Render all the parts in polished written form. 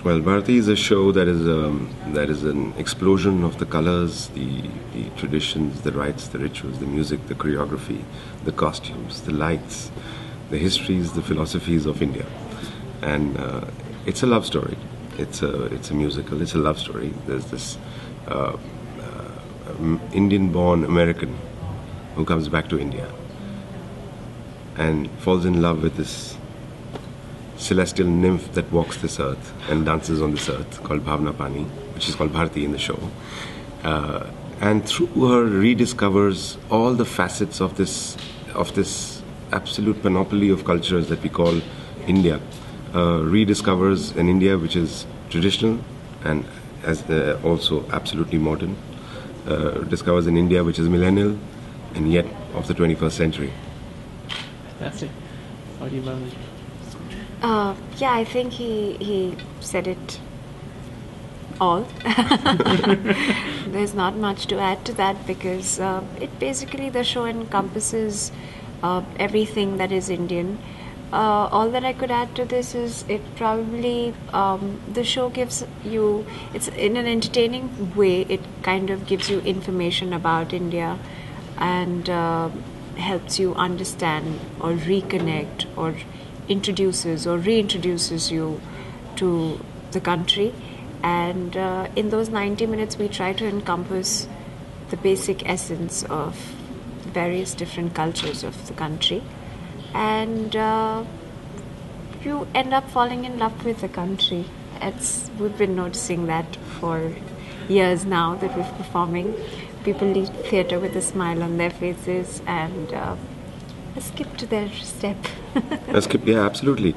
Well, Bharati is a show that is an explosion of the colors, the traditions, the rites, the rituals, the music, the choreography, the costumes, the lights, the histories, the philosophies of India, and it's a love story. It's a musical. It's a love story. There's this Indian-born American who comes back to India and falls in love with this celestial nymph that walks this earth and dances on this earth, called Bhavna Pani, which is called Bharati in the show. And through her rediscovers all the facets of this absolute panoply of cultures that we call India. Rediscovers an India which is traditional and as also absolutely modern. Discovers an India which is millennial and yet of the 21st century. That's it. How do you manage? Yeah, I think he said it all. There's not much to add to that because it basically, the show encompasses everything that is Indian. All that I could add to this is it probably, the show gives you, it's in an entertaining way, it kind of gives you information about India and helps you understand or reconnect or introduces or reintroduces you to the country. And in those 90 minutes we try to encompass the basic essence of various different cultures of the country, and you end up falling in love with the country. We've been noticing that for years now that we're performing. People leave theatre with a smile on their faces and skip to their step. Yeah, absolutely.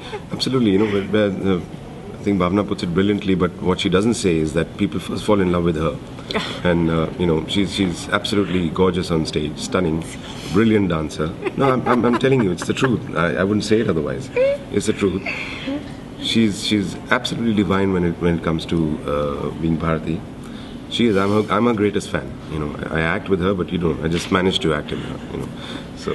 You know, I think Bhavna puts it brilliantly, but what she doesn't say is that people first fall in love with her. And, you know, she's absolutely gorgeous on stage, stunning, brilliant dancer. No, I'm telling you, it's the truth. I wouldn't say it otherwise. It's the truth. She's absolutely divine when it comes to being Bharati. She is. I'm her greatest fan. You know, I act with her, but you don't. I just managed to act in her. You know, so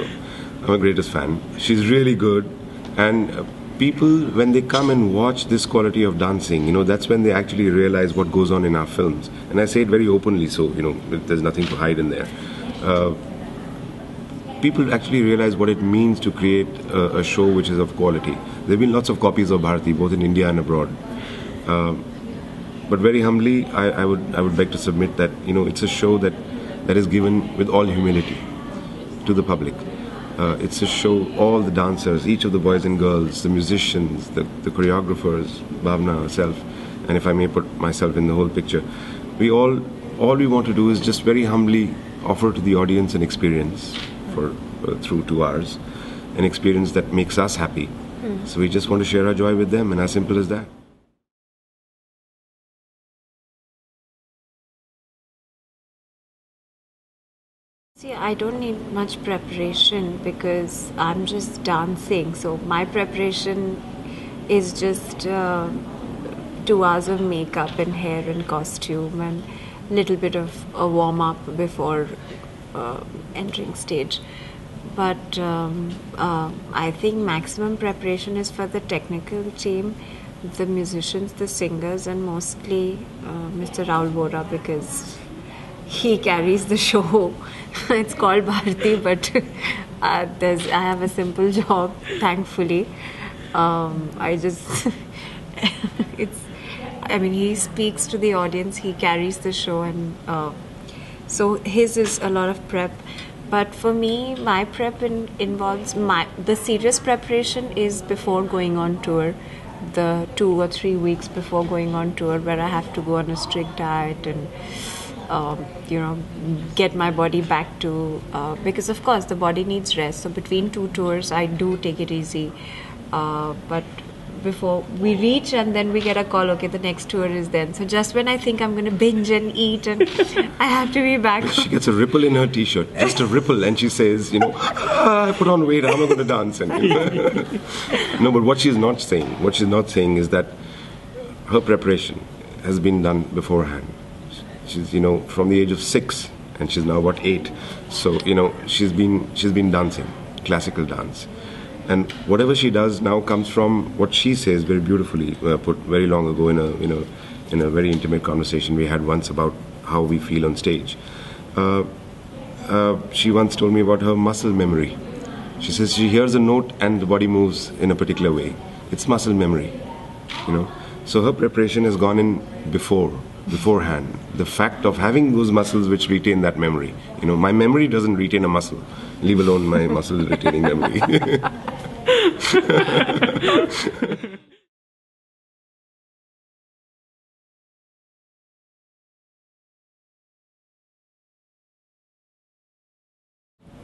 I'm her greatest fan. She's really good, and people, when they come and watch this quality of dancing, you know, that's when they actually realize what goes on in our films. And I say it very openly, so you know, there's nothing to hide in there. People actually realize what it means to create a show which is of quality. There have been lots of copies of Bharati, both in India and abroad. But very humbly, I would beg to submit that, you know, it's a show that is given with all humility to the public. It's a show, all the dancers, each of the boys and girls, the musicians, the choreographers, Bhavna herself, and if I may put myself in the whole picture, all we want to do is just very humbly offer to the audience an experience for through 2 hours, an experience that makes us happy. So we just want to share our joy with them, and as simple as that. See, I don't need much preparation because I'm just dancing. So my preparation is just 2 hours of makeup and hair and costume and a little bit of a warm-up before entering stage. But I think maximum preparation is for the technical team, the musicians, the singers, and mostly Mr. Rahul Vohra, because he carries the show. It's called Bharati, but I have a simple job, thankfully. He speaks to the audience, he carries the show, and so his is a lot of prep. But for me, my prep involves the serious preparation is before going on tour, the 2 or 3 weeks before going on tour, where I have to go on a strict diet and get my body back to, because of course the body needs rest. So between 2 tours, I do take it easy. But before we reach, and then we get a call, okay, the next tour is then. So just when I think I'm going to binge and eat, and I have to be back. She gets a ripple in her t-shirt, just a ripple, and she says, I put on weight, how am I going to dance? And, no, but what she's not saying is that her preparation has been done beforehand. She's, from the age of 6, and she's now about 8. So, she's been dancing, classical dance. And whatever she does now comes from what she says very beautifully, put very long ago in a very intimate conversation we had once about how we feel on stage. She once told me about her muscle memory. She says she hears a note and the body moves in a particular way. It's muscle memory, So her preparation has gone in beforehand. The fact of having those muscles which retain that memory. My memory doesn't retain a muscle, leave alone my muscle retaining memory.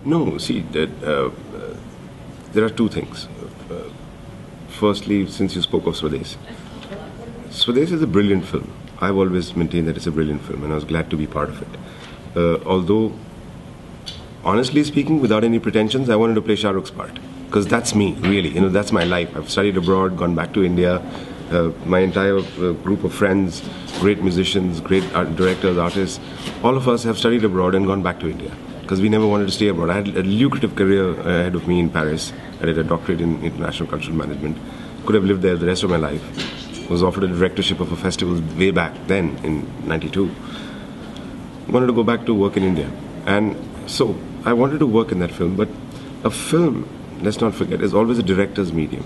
No, see, there are two things. Firstly, since you spoke of Swades is a brilliant film. I've always maintained that it's a brilliant film, and I was glad to be part of it. Although, honestly speaking, without any pretensions, I wanted to play Shah Rukh's part. Because that's me, really. That's my life. I've studied abroad, gone back to India. My entire group of friends, great musicians, great directors, artists, all of us have studied abroad and gone back to India. Because we never wanted to stay abroad. I had a lucrative career ahead of me in Paris. I did a doctorate in international cultural management. Could have lived there the rest of my life. Was offered a directorship of a festival way back then in '92. Wanted to go back to work in India. And so I wanted to work in that film. But a film, let's not forget, is always a director's medium.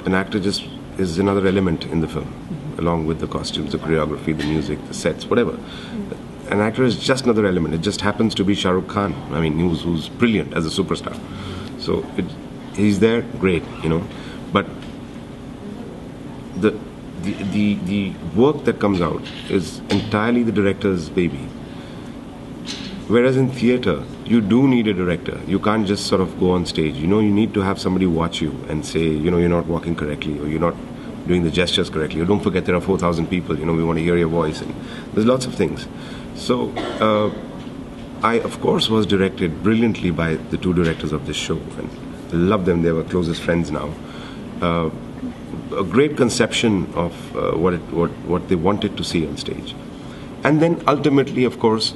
An actor just is another element in the film, along with the costumes, the choreography, the music, the sets, whatever. An actor is just another element. It just happens to be Shah Rukh Khan. I mean, who's brilliant as a superstar. So he's there, great, But the work that comes out is entirely the director's baby. Whereas in theatre, you do need a director. You can't just sort of go on stage. You need to have somebody watch you and say, you're not walking correctly, or you're not doing the gestures correctly, or don't forget there are 4,000 people, we want to hear your voice. And there's lots of things. So I, of course, was directed brilliantly by the two directors of this show, and I love them. They were closest friends now. A great conception of what they wanted to see on stage. And then ultimately, of course,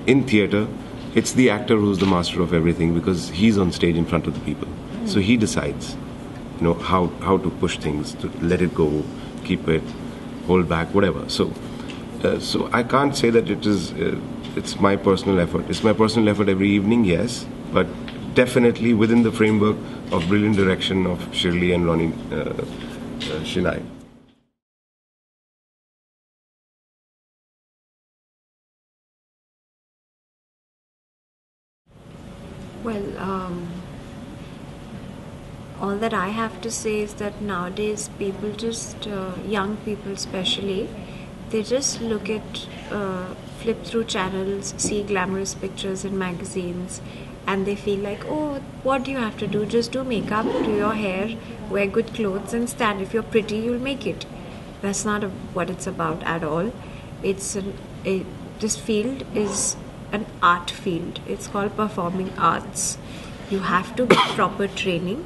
in theatre, it's the actor who's the master of everything, because he's on stage in front of the people. So he decides, how to push things, to let it go, keep it, hold back, whatever. So I can't say that it's my personal effort. It's my personal effort every evening, yes, but definitely within the framework of brilliant direction of Shirley and Ronnie Shinai. Well, all that I have to say is that nowadays people just, young people especially, they just look at, flip through channels, see glamorous pictures in magazines, and they feel like, oh, what do you have to do? Just do makeup, do your hair, wear good clothes and stand. If you're pretty, you'll make it. That's not what it's about at all. This field is an art field. It's called performing arts. You have to get proper training,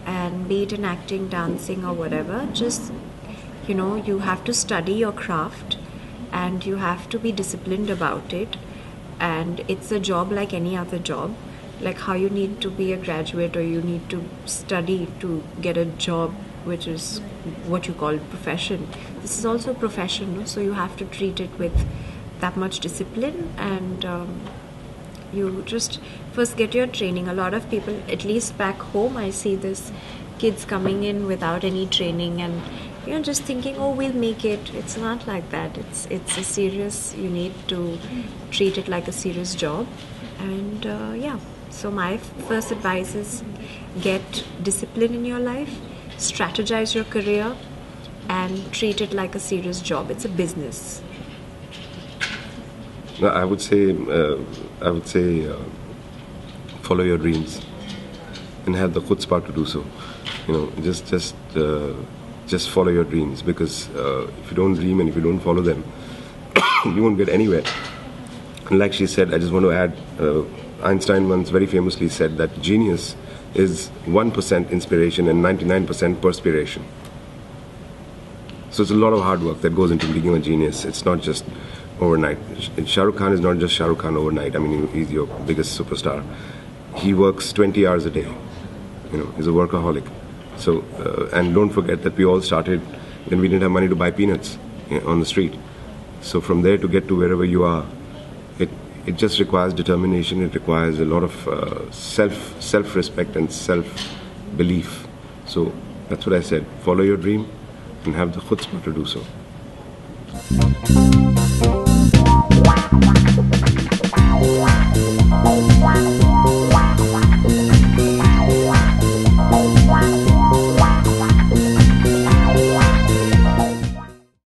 and be it in acting, dancing or whatever, just, you have to study your craft, and you have to be disciplined about it. And it's a job like any other job, like how you need to be a graduate or you need to study to get a job, which is what you call profession. This is also a profession, so you have to treat it with that much discipline, and you just first get your training. A lot of people, at least back home, I see this kids coming in without any training and just thinking, oh, we'll make it. It's not like that. It's a serious, you need to treat it like a serious job. And so my first advice is get discipline in your life, strategize your career, and treat it like a serious job. It's a business. No, I would say follow your dreams and have the chutzpah to do so. Just just follow your dreams, because if you don't dream and if you don't follow them, you won't get anywhere. And like she said, I just want to add, Einstein once very famously said that genius is 1% inspiration and 99% perspiration. So it's a lot of hard work that goes into being a genius. It's not just overnight. Shah Rukh Khan is not just Shah Rukh Khan overnight. I mean, he's your biggest superstar. He works 20 hours a day. He's a workaholic. So, and don't forget that we all started when we didn't have money to buy peanuts on the street. So from there to get to wherever you are, it just requires determination. It requires a lot of self-respect and self-belief. So that's what I said. Follow your dream and have the chutzpah to do so.